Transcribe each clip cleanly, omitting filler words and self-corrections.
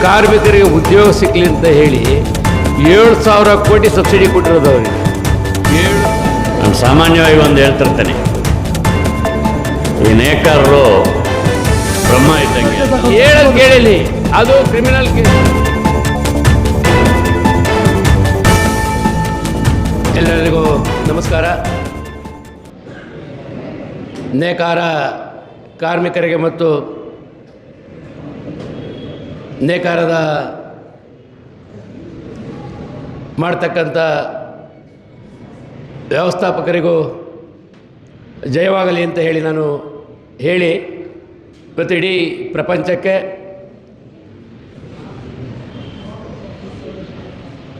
ಕಾರ್ಮಿಕರಿಗೆ ಉದ್ಯೋಗ ಸಿಕ್ಕಲಿ ಅಂತ ಹೇಳಿ 7,000 ಕೋಟಿ ಸಬ್ಸಿಡಿ ಕೊಟ್ಟಿರೋದು ಅವರಿಗೆ. ನಾನು ಸಾಮಾನ್ಯವಾಗಿ ಒಂದು ಹೇಳ್ತಿರ್ತಾನೆ, ಈ ನೇಕಾರರು ಬ್ರಹ್ಮ ಇದ್ದಂಗೆ ಹೇಳೋದು ಕೇಳಿಲಿ, ಅದು ಕ್ರಿಮಿನಲ್ ಕೇಸ್. ಎಲ್ಲರಿಗೂ ನಮಸ್ಕಾರ. ನೇಕಾರ ಕಾರ್ಮಿಕರಿಗೆ ಮತ್ತು ನೇಕಾರದ ಮಾಡ್ತಕ್ಕಂಥ ವ್ಯವಸ್ಥಾಪಕರಿಗೂ ಜಯವಾಗಲಿ ಅಂತ ಹೇಳಿ ನಾನು ಹೇಳಿ, ಮತ್ತು ಇಡೀ ಪ್ರಪಂಚಕ್ಕೆ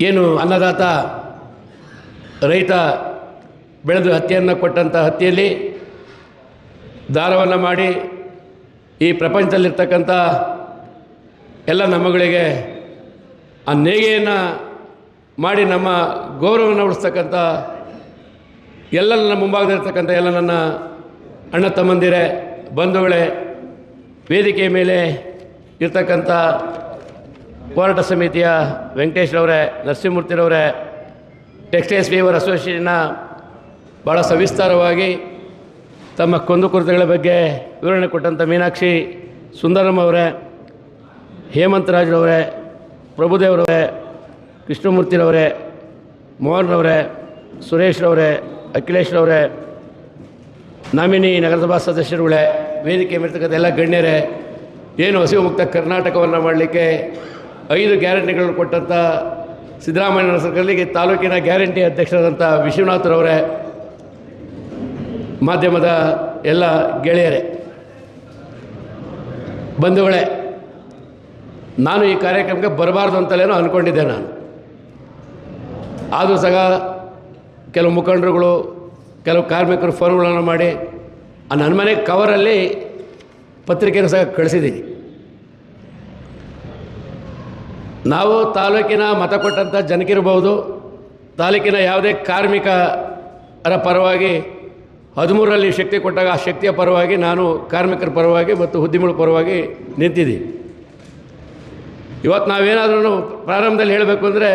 ಏನು ಅನ್ನದಾತ ರೈತ ಬೆಳೆದು ಹತ್ತಿಯನ್ನು ಕೊಟ್ಟಂಥ ಹತ್ತಿಯಲ್ಲಿ ದಾರವನ್ನು ಮಾಡಿ ಈ ಪ್ರಪಂಚದಲ್ಲಿರ್ತಕ್ಕಂಥ ಎಲ್ಲ ನಮ್ಮಗಳಿಗೆ ಆ ನೇಯ್ಗೆಯನ್ನು ಮಾಡಿ ನಮ್ಮ ಗೌರವವನ್ನು ಉಳಿಸ್ತಕ್ಕಂಥ ಎಲ್ಲ ನನ್ನ ಮುಂಭಾಗದಲ್ಲಿರ್ತಕ್ಕಂಥ ಎಲ್ಲ ನನ್ನ ಅಣ್ಣ ತಮ್ಮಂದಿರೇ, ಬಂಧುಗಳೇ, ವೇದಿಕೆಯ ಮೇಲೆ ಇರ್ತಕ್ಕಂಥ ಹೋರಾಟ ಸಮಿತಿಯ ವೆಂಕಟೇಶ್ರವರೇ, ನರಸಿಂಹಮೂರ್ತಿರವರೇ, ಟೆಕ್ಸ್ಟೈಲ್ಸ್ ವೀವರ್ ಅಸೋಸಿಯೇಷನ್ನ ಭಾಳ ಸವಿಸ್ತಾರವಾಗಿ ತಮ್ಮ ಕುಂದುಕೊರತೆಗಳ ಬಗ್ಗೆ ವಿವರಣೆ ಕೊಟ್ಟಂಥ ಮೀನಾಕ್ಷಿ ಸುಂದರಮ್ಮ ಅವರೇ, ಹೇಮಂತರಾಜ್ರವರೇ, ಪ್ರಭುದೇವರವರೇ, ಕೃಷ್ಣಮೂರ್ತಿರವರೇ, ಮೋಹನ್ರವರೇ, ಸುರೇಶ್ರವರೇ, ಅಖಿಲೇಶ್ರವರೇ, ನಾಮಿನಿ ನಗರಸಭಾ ಸದಸ್ಯರುಗಳೇ, ವೇದಿಕೆ ಮೇಲಿರ್ತಕ್ಕಂಥ ಎಲ್ಲ ಗಣ್ಯರೇ, ಏನು ಹಸಿವು ಮುಕ್ತ ಕರ್ನಾಟಕವನ್ನು ಮಾಡಲಿಕ್ಕೆ 5 ಗ್ಯಾರಂಟಿಗಳನ್ನು ಕೊಟ್ಟಂಥ ಸಿದ್ದರಾಮಯ್ಯ ಸರ್ಕಾರಕ್ಕೆ ತಾಲೂಕಿನ ಗ್ಯಾರಂಟಿ ಅಧ್ಯಕ್ಷರಾದಂಥ ವಿಶ್ವನಾಥರವರೇ, ಮಾಧ್ಯಮದ ಎಲ್ಲ ಗೆಳೆಯರೇ, ಬಂಧುಗಳೇ, ನಾನು ಈ ಕಾರ್ಯಕ್ರಮಕ್ಕೆ ಬರಬಾರ್ದು ಅಂತಲೇನೋ ಅಂದ್ಕೊಂಡಿದ್ದೆ. ನಾನು ಆದರೂ ಸಹ ಕೆಲವು ಮುಖಂಡರುಗಳು, ಕೆಲವು ಕಾರ್ಮಿಕರು ಫೋನ್ಗಳನ್ನು ಮಾಡಿ ನನ್ನ ಮನೆ ಕವರಲ್ಲಿ ಪತ್ರಿಕೆಯನ್ನು ಸಹ ಕಳಿಸಿದ್ದೀನಿ. ನಾವು ತಾಲೂಕಿನ ಮತ ಕೊಟ್ಟಂಥ ಜನಕ್ಕಿರ್ಬೋದು, ತಾಲೂಕಿನ ಯಾವುದೇ ಕಾರ್ಮಿಕರ ಪರವಾಗಿ 13ರಲ್ಲಿ ಶಕ್ತಿ ಕೊಟ್ಟಾಗ ಆ ಶಕ್ತಿಯ ಪರವಾಗಿ ನಾನು ಕಾರ್ಮಿಕರ ಪರವಾಗಿ ಮತ್ತು ಉದ್ಯಮಿಗಳ ಪರವಾಗಿ ನಿಂತಿದ್ದೀವಿ. ಇವತ್ತು ನಾವೇನಾದ್ರೂ ಪ್ರಾರಂಭದಲ್ಲಿ ಹೇಳಬೇಕು ಅಂದರೆ,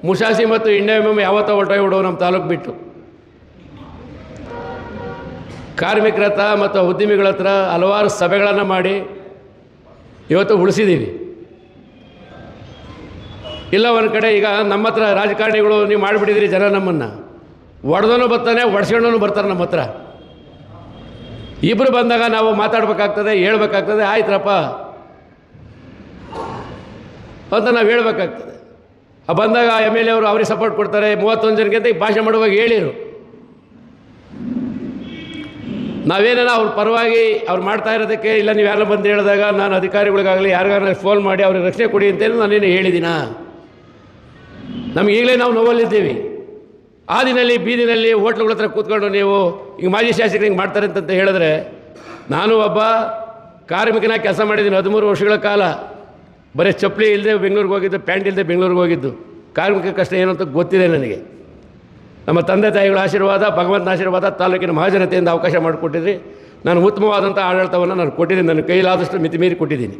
ಮುಷಾಸಿ ಮತ್ತು ಇಂಡಿಯಾ ಎಮ್ ಯಾವತ್ತೋ ಹೊರಟೋಗ್ಬಿಡೋ ನಮ್ಮ ತಾಲೂಕು ಬಿಟ್ಟು. ಕಾರ್ಮಿಕರ ಹತ್ರ ಮತ್ತು ಉದ್ಯಮಿಗಳ ಹತ್ರ ಹಲವಾರು ಸಭೆಗಳನ್ನು ಮಾಡಿ ಇವತ್ತು ಉಳಿಸಿದ್ದೀವಿ. ಇಲ್ಲ ಒಂದು ಕಡೆ ಈಗ ನಮ್ಮ ಹತ್ರ ರಾಜಕಾರಣಿಗಳು ನೀವು ಮಾಡಿಬಿಟ್ಟಿದ್ರಿ, ಜನ ನಮ್ಮನ್ನು ಒಡೆದನು ಬರ್ತಾನೆ, ಒಡ್ಸ್ಕೊಂಡೂ ಬರ್ತಾರೆ ನಮ್ಮ ಹತ್ರ. ಇಬ್ಬರು ಬಂದಾಗ ನಾವು ಮಾತಾಡಬೇಕಾಗ್ತದೆ, ಹೇಳ್ಬೇಕಾಗ್ತದೆ, ಆಯ್ತರಪ್ಪ ಅಂತ ನಾವು ಹೇಳ್ಬೇಕಾಗ್ತದೆ. ಬಂದಾಗ ಎಮ್ ಎಲ್ ಎ ಅವರು ಅವ್ರಿಗೆ ಸಪೋರ್ಟ್ ಕೊಡ್ತಾರೆ. 31 ಜನಕ್ಕೆ ಅಂತ ಭಾಷೆ ಮಾಡುವಾಗ ಹೇಳಿರು, ನಾವೇನ ಅವ್ರ ಪರವಾಗಿ ಅವ್ರು ಮಾಡ್ತಾ ಇರೋದಕ್ಕೆ ಇಲ್ಲ ನೀವು ಯಾರನ್ನ ಬಂದು ಹೇಳಿದಾಗ ನಾನು ಅಧಿಕಾರಿಗಳಿಗಾಗಲಿ ಯಾರಿಗಾರ ಫೋನ್ ಮಾಡಿ ಅವ್ರಿಗೆ ರಕ್ಷಣೆ ಕೊಡಿ ಅಂತೇಳಿ ನಾನೇನು ಹೇಳಿದ್ದೀನ? ನಮ್ಗೆ ಈಗಲೇ ನಾವು ನೋವಲ್ಲಿದ್ದೀವಿ. ಆ ದಿನಲ್ಲಿ ಬೀದಿನಲ್ಲಿ ಹೋಟ್ಲುಗಳ ಹತ್ರ ಕೂತ್ಕೊಂಡು ನೀವು ಈಗ ಮಾಜಿ ಶಾಸಕರು ಹಿಂಗೆ ಮಾಡ್ತಾರೆ ಅಂತ ಹೇಳಿದ್ರೆ, ನಾನು ಒಬ್ಬ ಕಾರ್ಮಿಕನ ಕೆಲಸ ಮಾಡಿದ್ದೀನಿ 13 ವರ್ಷಗಳ ಕಾಲ. ಬರೀ ಚಪ್ಪಲಿ ಇಲ್ಲದೆ ಬೆಂಗಳೂರಿಗೆ ಹೋಗಿದ್ದು, ಪ್ಯಾಂಟ್ ಇಲ್ಲದೆ ಬೆಂಗಳೂರಿಗೆ ಹೋಗಿದ್ದು. ಕಾರ್ಮಿಕ ಕಷ್ಟ ಏನು ಅಂತ ಗೊತ್ತಿದೆ ನನಗೆ. ನಮ್ಮ ತಂದೆ ತಾಯಿಗಳ ಆಶೀರ್ವಾದ, ಭಗವಂತನ ಆಶೀರ್ವಾದ, ತಾಲೂಕಿನ ಮಹಾಜನತೆಯಿಂದ ಅವಕಾಶ ಮಾಡಿಕೊಟ್ಟಿದ್ರಿ. ನಾನು ಉತ್ತಮವಾದಂಥ ಆಡಳಿತವನ್ನು ನಾನು ಕೊಟ್ಟಿದ್ದೀನಿ, ನನ್ನ ಕೈಲಾದಷ್ಟು ಮಿತಿ ಮೀರಿ ಕೊಟ್ಟಿದ್ದೀನಿ.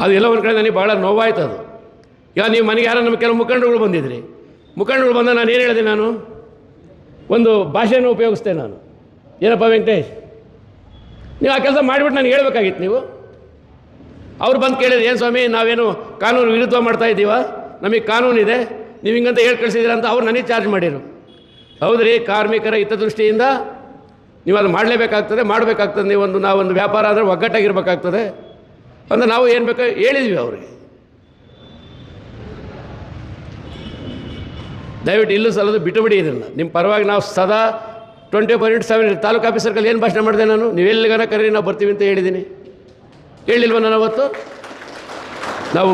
ಅದು ಎಲ್ಲ ಒಂದು ಕಡೆ ನನಗೆ ಭಾಳ ನೋವಾಯ್ತು. ಅದು ಈಗ ನೀವು ಮನೆಗೆ ಯಾರೋ ನಮ್ಮ ಕೆಲವು ಮುಖಂಡರುಗಳು ಬಂದಿದ್ರಿ, ಮುಖಂಡರುಗಳು ಬಂದ ನಾನು ಏನು ಹೇಳಿದೆ? ನಾನು ಒಂದು ಭಾಷೆಯನ್ನು ಉಪಯೋಗಿಸ್ತೆ. ನಾನು ಏನಪ್ಪ ವೆಂಕಟೇಶ್, ನೀವು ಆ ಕೆಲಸ ಮಾಡಿಬಿಟ್ಟು ನನಗೆ ಹೇಳ್ಬೇಕಾಗಿತ್ತು. ನೀವು ಅವ್ರು ಬಂದು ಕೇಳಿದ್ರೆ, ಏನು ಸ್ವಾಮಿ ನಾವೇನು ಕಾನೂನು ವಿರುದ್ಧ ಮಾಡ್ತಾ ಇದ್ದೀವ? ನಮಗೆ ಕಾನೂನಿದೆ, ನೀವು ಹಿಂಗಂತ ಹೇಳಿ ಕಳಿಸಿದ್ದೀರ ಅಂತ ಅವ್ರು ನನಗೆ ಚಾರ್ಜ್ ಮಾಡಿರು. ಹೌದ್ರಿ, ಕಾರ್ಮಿಕರ ಹಿತದೃಷ್ಟಿಯಿಂದ ನೀವು ಅದು ಮಾಡಲೇಬೇಕಾಗ್ತದೆ, ಮಾಡಬೇಕಾಗ್ತದೆ. ನಾವೊಂದು ವ್ಯಾಪಾರ ಅಂದರೆ ಒಗ್ಗಟ್ಟಾಗಿರ್ಬೇಕಾಗ್ತದೆ ಅಂತ ನಾವು ಏನು ಬೇಕು ಹೇಳಿದ್ವಿ ಅವ್ರಿಗೆ. ದಯವಿಟ್ಟು ಇಲ್ಲೂ ಸಲದು ಬಿಟ್ಟುಬಿಡಿ ಇದನ್ನು. ನಿಮ್ಮ ಪರವಾಗಿ ನಾವು ಸದಾ 24/7 ತಾಲೂಕು ಆಫೀಸರ್ಗಳು ಏನು ಭಾಷಣ ಮಾಡಿದೆ ನಾನು? ನೀವೆಲ್ಲಿಗಾನ ಕರೀರಿ, ನಾವು ಬರ್ತೀವಿ ಅಂತ ಹೇಳಿದ್ದೀನಿ. ಹೇಳಿಲ್ವ ನಾನು ಅವತ್ತು? ನಾವು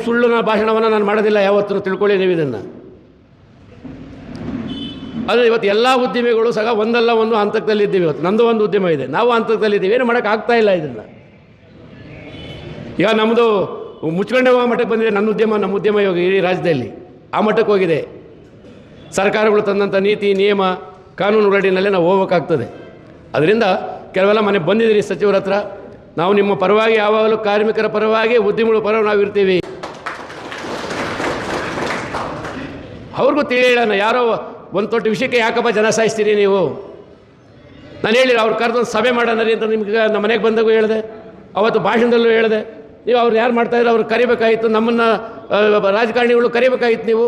ಸುಳ್ಳು ಭಾಷಣವನ್ನು ನಾನು ಮಾಡೋದಿಲ್ಲ ಯಾವತ್ತೂ, ತಿಳ್ಕೊಳ್ಳಿ ನೀವು ಇದನ್ನು. ಆದರೆ ಇವತ್ತು ಎಲ್ಲ ಉದ್ಯಮಿಗಳು ಸಹ ಒಂದಲ್ಲ ಒಂದು ಹಂತದಲ್ಲಿದ್ದೀವಿ. ಇವತ್ತು ನಮ್ಮದು ಒಂದು ಉದ್ಯಮ ಇದೆ, ನಾವು ಹಂತದಲ್ಲಿದ್ದೀವಿ. ಏನು ಮಾಡೋಕ್ಕಾಗ್ತಾ ಇಲ್ಲ ಇದನ್ನು. ಈಗ ನಮ್ಮದು ಮುಚ್ಕೊಂಡೆ ಹೋಗೋ ಮಟ್ಟಕ್ಕೆ ಬಂದಿದೆ ನಮ್ಮ ಉದ್ಯಮ ಇವಾಗ ಇಡೀ ರಾಜ್ಯದಲ್ಲಿ ಆ ಮಟ್ಟಕ್ಕೆ ಹೋಗಿದೆ. ಸರ್ಕಾರಗಳು ತಂದಂಥ ನೀತಿ ನಿಯಮ ಕಾನೂನುಗಳಡಿನಲ್ಲೇ ನಾವು ಹೋಗ್ಬೇಕಾಗ್ತದೆ. ಅದರಿಂದ ಕೆಲವೆಲ್ಲ ಮನೆ ಬಂದಿದ್ದೀರಿ ಸಚಿವರ ಹತ್ರ, ನಾವು ನಿಮ್ಮ ಪರವಾಗಿ ಯಾವಾಗಲೂ ಕಾರ್ಮಿಕರ ಪರವಾಗಿ ಉದ್ಯಮಿಗಳ ಪರವಾಗಿ ನಾವು ಇರ್ತೀವಿ. ಅವ್ರಿಗೂ ತಿಳಿ ಹೇಳೋಣ, ಯಾರೋ ಒಂದು ತೊಟ್ಟು ವಿಷಯಕ್ಕೆ ಯಾಕಪ್ಪ ಜನ ಸಾಯಿಸ್ತೀರಿ ನೀವು. ನಾನು ಹೇಳಿಲ್ಲ, ಅವ್ರು ಕರೆದೊಂದು ಸಭೆ ಮಾಡೋಣ ರೀ ಅಂತ ನಿಮ್ಗೆ ನಮ್ಮ ಮನೆಗೆ ಬಂದಾಗೂ ಹೇಳಿದೆ, ಅವತ್ತು ಭಾಷಣದಲ್ಲೂ ಹೇಳಿದೆ. ನೀವು ಅವ್ರು ಯಾರು ಮಾಡ್ತಾಯಿದ್ರು ಅವ್ರು ಕರಿಬೇಕಾಗಿತ್ತು, ನಮ್ಮನ್ನು ರಾಜಕಾರಣಿಗಳು ಕರಿಬೇಕಾಗಿತ್ತು. ನೀವು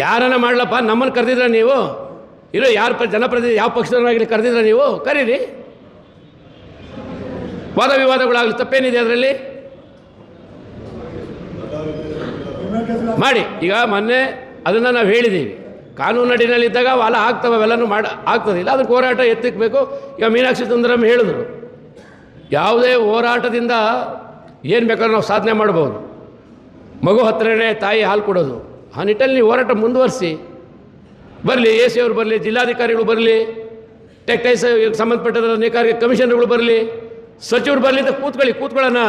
ಯಾರನ್ನ ಮಾಡಲಪ್ಪ, ನಮ್ಮನ್ನು ಕರೆದಿದ್ರ ನೀವು? ಇರೋ ಯಾರು ಜನಪ್ರತಿನಿಧಿ ಯಾವ ಪಕ್ಷದವರಾಗಲಿ ಕರೆದಿದ್ರ ನೀವು? ಕರೀರಿ, ವಾದ ವಿವಾದಗಳಾಗಲಿ, ತಪ್ಪೇನಿದೆ ಅದರಲ್ಲಿ? ಮಾಡಿ. ಈಗ ಮೊನ್ನೆ ಅದನ್ನು ನಾವು ಹೇಳಿದ್ದೀವಿ, ಕಾನೂನು ಅಡಿನಲ್ಲಿದ್ದಾಗ ಅವೆಲ್ಲ ಆಗ್ತವೆ, ಅವೆಲ್ಲನೂ ಆಗ್ತದಿಲ್ಲ, ಅದಕ್ಕೆ ಹೋರಾಟ ಎತ್ತಿಕ್ಬೇಕು. ಈಗ ಮೀನಾಕ್ಷಿ ಸುಂದರಂ ಹೇಳಿದ್ರು, ಯಾವುದೇ ಹೋರಾಟದಿಂದ ಏನು ಬೇಕಾದ್ರೂ ನಾವು ಸಾಧನೆ ಮಾಡ್ಬೋದು. ಮಗು ಹತ್ತಿರನೇ ತಾಯಿ ಹಾಲು ಕೊಡೋದು, ಆ ನಿಟ್ಟಲ್ಲಿ ನೀವು ಹೋರಾಟ ಮುಂದುವರಿಸಿ. ಬರಲಿ ಎ ಸಿ ಅವರು ಬರಲಿ, ಜಿಲ್ಲಾಧಿಕಾರಿಗಳು ಬರಲಿ, ಟೆಕ್ಟೈಸ್ ಸಂಬಂಧಪಟ್ಟ ನೇಕಾರಿಕೆ ಕಮಿಷನರ್ಗಳು ಬರಲಿ, ಸಚಿವರು ಬರಲಿ ಅಂತ ಕೂತ್ಕೊಳ್ಳೋಣ.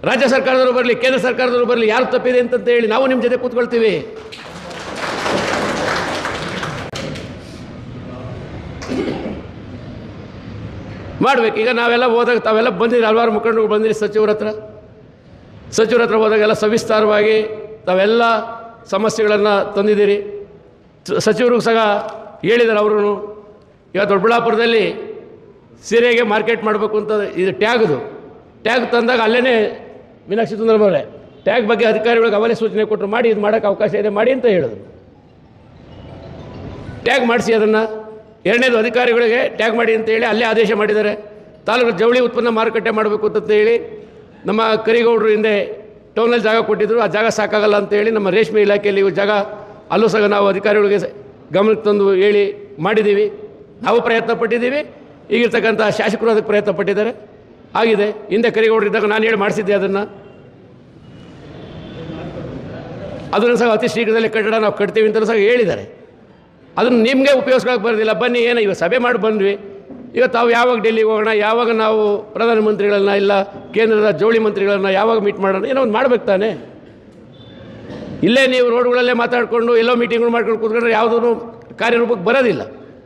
ರಾಜ್ಯ ಸರ್ಕಾರದವರು ಬರಲಿ, ಕೇಂದ್ರ ಸರ್ಕಾರದವರು ಬರಲಿ, ಯಾರು ತಪ್ಪಿದೆ ಅಂತ ಹೇಳಿ ನಾವು ನಿಮ್ಮ ಜೊತೆ ಕೂತ್ಕೊಳ್ತೀವಿ. ಮಾಡಬೇಕು. ಈಗ ನಾವೆಲ್ಲ ಹೋದಾಗ ತಾವೆಲ್ಲ ಬಂದಿರಿ, ಹಲವಾರು ಮುಖಂಡರು ಬಂದಿರಿ ಸಚಿವರ ಹತ್ರ ಹೋದಾಗೆಲ್ಲ ಸವಿಸ್ತಾರವಾಗಿ ತಾವೆಲ್ಲ ಸಮಸ್ಯೆಗಳನ್ನು ತಂದಿದ್ದೀರಿ. ಸಚಿವರಿಗೂ ಸಹ ಹೇಳಿದ್ದಾರೆ ಅವರು. ಈಗ ದೊಡ್ಡಬಳ್ಳಾಪುರದಲ್ಲಿ ಸೀರೆಗೆ ಮಾರ್ಕೆಟ್ ಮಾಡಬೇಕು ಅಂತ ಇದು ಟ್ಯಾಗ್ ತಂದಾಗ ಅಲ್ಲೇ ಮೀನಾಕ್ಷಿ ಸುಂದರಂ ಅವರೇ ಟ್ಯಾಗ್ ಬಗ್ಗೆ ಅಧಿಕಾರಿಗಳಿಗೆ ಅವಲೇ ಸೂಚನೆ ಕೊಟ್ಟರು, ಮಾಡಿ ಇದು ಮಾಡೋಕ್ಕೆ ಅವಕಾಶ ಇದೆ ಮಾಡಿ ಅಂತ ಹೇಳಿದ್ರು. ಟ್ಯಾಗ್ ಮಾಡಿಸಿ ಅದನ್ನು. ಎರಡನೇದು ಅಧಿಕಾರಿಗಳಿಗೆ ಟ್ಯಾಗ್ ಮಾಡಿ ಅಂತೇಳಿ ಅಲ್ಲೇ ಆದೇಶ ಮಾಡಿದ್ದಾರೆ. ತಾಲೂಕು ಜವಳಿ ಉತ್ಪನ್ನ ಮಾರುಕಟ್ಟೆ ಮಾಡಬೇಕು ಅಂತ ಹೇಳಿ ನಮ್ಮ ಕರಿಗೌಡರು ಹಿಂದೆ ಟೌನಲ್ಲಿ ಜಾಗ ಕೊಟ್ಟಿದ್ದರು. ಆ ಜಾಗ ಸಾಕಾಗಲ್ಲ ಅಂತೇಳಿ ನಮ್ಮ ರೇಷ್ಮೆ ಇಲಾಖೆಯಲ್ಲಿ ಜಾಗ ಅಲ್ಲೂ ಸಹ ನಾವು ಅಧಿಕಾರಿಗಳಿಗೆ ಗಮನಕ್ಕೆ ತಂದು ಹೇಳಿ ಮಾಡಿದ್ದೀವಿ. ನಾವು ಪ್ರಯತ್ನ ಪಟ್ಟಿದ್ದೀವಿ, ಈಗಿರ್ತಕ್ಕಂಥ ಶಾಸಕರು ಅದಕ್ಕೆ ಪ್ರಯತ್ನ ಪಟ್ಟಿದ್ದಾರೆ, ಆಗಿದೆ. ಹಿಂದೆ ಕರಿಗೌಡರು ಇದ್ದಾಗ ನಾನು ಹೇಳಿ ಮಾಡಿಸಿದ್ದೆ ಅದನ್ನು ಸಹ ಅತಿ ಶೀಘ್ರದಲ್ಲಿ ಕಟ್ಟಡ ನಾವು ಕಟ್ತೀವಿ ಅಂತಲೂ ಸಹ ಹೇಳಿದ್ದಾರೆ. ಅದನ್ನು ನಿಮಗೆ ಉಪಯೋಗಿಸ್ಕೊಳ್ಳೋಕೆ ಬರೋದಿಲ್ಲ. ಬನ್ನಿ, ಏನೋ ಈಗ ಸಭೆ ಮಾಡಿ ಬಂದ್ವಿ. ಈಗ ತಾವು ಯಾವಾಗ ಡೆಲ್ಲಿಗೆ ಹೋಗೋಣ, ಯಾವಾಗ ನಾವು ಪ್ರಧಾನಮಂತ್ರಿಗಳನ್ನ ಇಲ್ಲ ಕೇಂದ್ರದ ಜವಳಿ ಮಂತ್ರಿಗಳನ್ನ ಯಾವಾಗ ಮೀಟ್ ಮಾಡೋಣ, ಏನೋ ಒಂದು ಮಾಡ್ಬೇಕು ತಾನೆ. ಇಲ್ಲೇ ನೀವು ರೋಡ್ಗಳಲ್ಲೇ ಮಾತಾಡಿಕೊಂಡು ಎಲ್ಲೋ ಮೀಟಿಂಗ್ಗಳು ಮಾಡ್ಕೊಂಡು ಕೂತ್ಕೊಂಡ್ರೆ ಯಾವುದೂ ಕಾರ್ಯರೂಪಕ್ಕೆ ಬರೋದಿಲ್ಲ.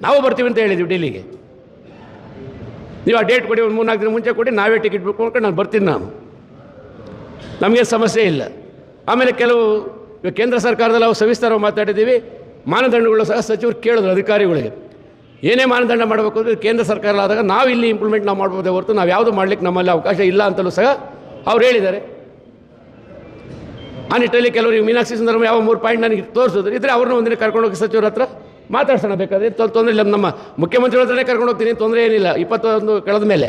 ನಾವು ಬರ್ತೀವಿ ಅಂತ ಹೇಳಿದ್ದೀವಿ ಡೆಲ್ಲಿಗೆ. ನೀವು ಆ ಡೇಟ್ ಕೊಡಿ, ಒಂದು 3-4 ದಿನ ಮುಂಚೆ ಕೊಡಿ, ನಾವೇ ಟಿಕೆಟ್ ಬುಕ್ ಮಾಡ್ಕೊಂಡು ನಾನು ಬರ್ತೀನಿ. ನಮಗೇನು ಸಮಸ್ಯೆ ಇಲ್ಲ. ಆಮೇಲೆ ಕೆಲವು ಕೇಂದ್ರ ಸರ್ಕಾರದಲ್ಲಿ ನಾವು ಸವಿಸ್ತಾರವಾಗಿ ಮಾತಾಡಿದ್ದೀವಿ. ಮಾನದಂಡಗಳು ಸಹ ಸಚಿವರು ಕೇಳಿದ್ರು ಅಧಿಕಾರಿಗಳಿಗೆ, ಏನೇ ಮಾನದಂಡ ಮಾಡಬೇಕು ಅಂದರೆ ಕೇಂದ್ರ ಸರ್ಕಾರ ಆದಾಗ ನಾವು ಇಲ್ಲಿ ಇಂಪ್ಲಿಮೆಂಟ್ ನಾವು ಮಾಡ್ಬೋದೇ ಹೊರತು ನಾವು ಯಾವುದು ಮಾಡಲಿಕ್ಕೆ ನಮ್ಮಲ್ಲಿ ಅವಕಾಶ ಇಲ್ಲ ಅಂತಲೂ ಸಹ ಅವ್ರು ಹೇಳಿದ್ದಾರೆ. ಆ ನಿಟ್ಟಲ್ಲಿ ಕೆಲವರು ಮೀನಾಕ್ಷಿ ಸುಂದರಂ ಯಾವ 3 ಪಾಯಿಂಟ್ ನನಗೆ ತೋರಿಸಿದ್ರು, ಇದ್ದರೆ ಅವ್ರನ್ನ ಒಂದಿನ ಕರ್ಕೊಂಡೋಗಿ ಸಚಿವರ ಹತ್ರ ಮಾತಾಡ್ಸೋಣ. ಬೇಕಾದರೆ ತೊಂದರೆ ಇಲ್ಲ, ನಮ್ಮ ಮುಖ್ಯಮಂತ್ರಿಗಳ ಹತ್ರನೇ ಕರ್ಕೊಂಡು ಹೋಗ್ತೀನಿ, ತೊಂದರೆ ಏನಿಲ್ಲ. 21 ಕಳೆದ ಮೇಲೆ